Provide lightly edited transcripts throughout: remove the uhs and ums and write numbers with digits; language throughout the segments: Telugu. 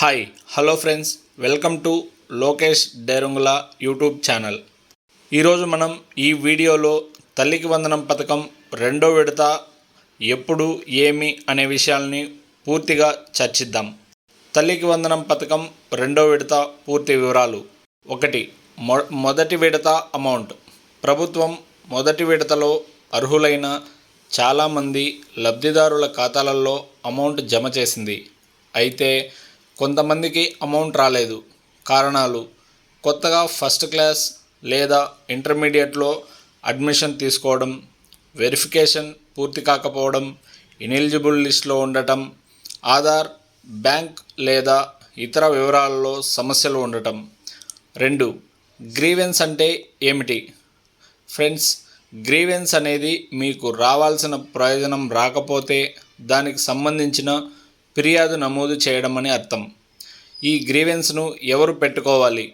Hi hello friends, welcome to Lokesh Derangula YouTube channel. ఈరోజు మనం ఈ వీడియోలో తల్లికి వందనం పథకం రెండో విడత ఎప్పుడు ఏమి అనే విషయాల్ని పూర్తిగా చర్చిద్దాం. తల్లికి వందనం పథకం రెండో విడత పూర్తి వివరాలు. 1. మొదటి విడత అమౌంట్. ప్రభుత్వం మొదటి విడతలో అర్హులైన చాలామంది లబ్ధిదారుల ఖాతాలలో అమౌంట్ జమ చేసింది. అయితే కొంతమందికి అమౌంట్ రాలేదు. కారణాలు: కొత్తగా ఫస్ట్ క్లాస్ లేదా ఇంటర్మీడియట్లో అడ్మిషన్ తీసుకోవడం, వెరిఫికేషన్ పూర్తి కాకపోవడం, ఇనెలిజిబుల్ లిస్టులో ఉండటం, ఆధార్, బ్యాంక్ లేదా ఇతర వివరాలలో సమస్యలు ఉండటం. 2. గ్రీవెన్స్ అంటే ఏమిటి? ఫ్రెండ్స్, గ్రీవెన్స్ అనేది మీకు రావాల్సిన ప్రయోజనం రాకపోతే దానికి సంబంధించిన ఫిర్యాదు నమోదు చేయడం అని అర్థం. ఈ గ్రీవెన్స్ను ఎవరు పెట్టుకోవాలి?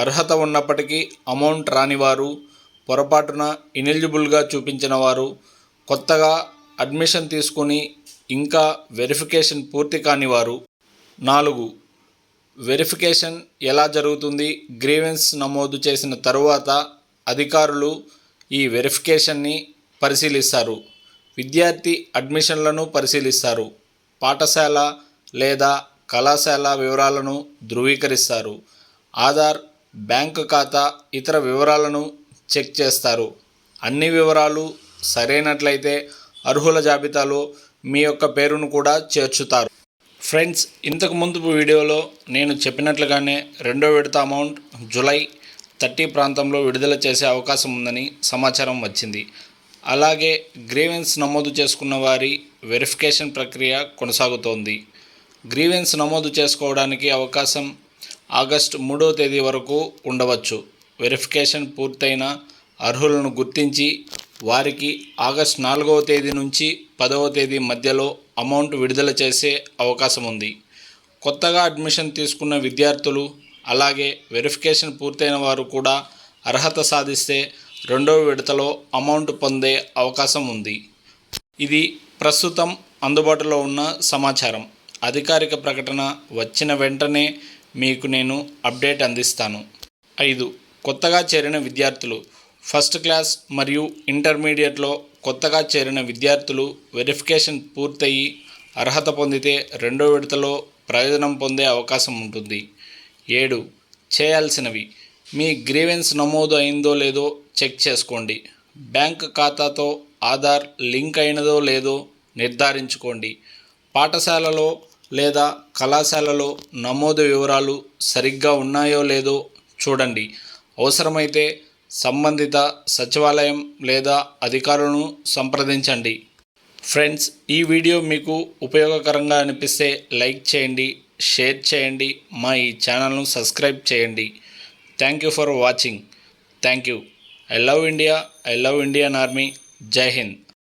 అర్హత ఉన్నప్పటికీ అమౌంట్ రానివారు, పొరపాటున ఇనెలిజిబుల్గా చూపించిన వారు, కొత్తగా అడ్మిషన్ తీసుకుని ఇంకా వెరిఫికేషన్ పూర్తి కానివారు. 4. వెరిఫికేషన్ ఎలా జరుగుతుంది? గ్రీవెన్స్ నమోదు చేసిన తరువాత అధికారులు ఈ వెరిఫికేషన్ని పరిశీలిస్తారు. విద్యార్థి అడ్మిషన్లను పరిశీలిస్తారు. పాఠశాల లేదా కళాశాల వివరాలను ధృవీకరిస్తారు. ఆధార్, బ్యాంకు ఖాతా, ఇతర వివరాలను చెక్ చేస్తారు. అన్ని వివరాలు సరైనట్లయితే అర్హుల జాబితాలో మీ యొక్క పేరును కూడా చేర్చుతారు. ఫ్రెండ్స్, ఇంతకు ముందు వీడియోలో నేను చెప్పినట్లుగానే రెండో విడత అమౌంట్ జూలై 30 ప్రాంతంలో విడుదల చేసే అవకాశం ఉందని సమాచారం వచ్చింది. అలాగే గ్రీవెన్స్ నమోదు చేసుకున్న వారి వెరిఫికేషన్ ప్రక్రియ కొనసాగుతోంది. గ్రీవెన్స్ నమోదు చేసుకోవడానికి అవకాశం ఆగస్టు 3వ తేదీ వరకు ఉండవచ్చు. వెరిఫికేషన్ పూర్తయిన అర్హులను గుర్తించి వారికి ఆగస్టు 4వ తేదీ నుంచి 10వ తేదీ మధ్యలో అమౌంట్ విడుదల చేసే అవకాశం ఉంది. కొత్తగా అడ్మిషన్ తీసుకున్న విద్యార్థులు అలాగే వెరిఫికేషన్ పూర్తయిన వారు కూడా అర్హత సాధిస్తే రెండవ విడతలో అమౌంట్ పొందే అవకాశం ఉంది. ఇది ప్రస్తుతం అందుబాటులో ఉన్న సమాచారం. అధికారిక ప్రకటన వచ్చిన వెంటనే మీకు నేను అప్డేట్ అందిస్తాను. 5. కొత్తగా చేరిన విద్యార్థులు. ఫస్ట్ క్లాస్ మరియు ఇంటర్మీడియట్లో కొత్తగా చేరిన విద్యార్థులు వెరిఫికేషన్ పూర్తయి అర్హత పొందితే రెండో విడతలో ప్రయోజనం పొందే అవకాశం ఉంటుంది. 7. చేయాల్సినవి: మీ గ్రీవెన్స్ నమోదు అయిందో లేదో చెక్ చేసుకోండి. బ్యాంక్ ఖాతాతో ఆధార్ లింక్ అయినదో లేదో నిర్ధారించుకోండి. పాఠశాలలో లేదా కళాశాలలో నమోదు వివరాలు సరిగ్గా ఉన్నాయో లేదో చూడండి. అవసరమైతే సంబంధిత సచివాలయం లేదా అధికారులను సంప్రదించండి. ఫ్రెండ్స్, ఈ వీడియో మీకు ఉపయోగకరంగా అనిపిస్తే లైక్ చేయండి, షేర్ చేయండి, మా ఈ ఛానల్ను సబ్స్క్రైబ్ చేయండి. Thank you for watching. Thank you. I love India. I love Indian Army. Jai Hind.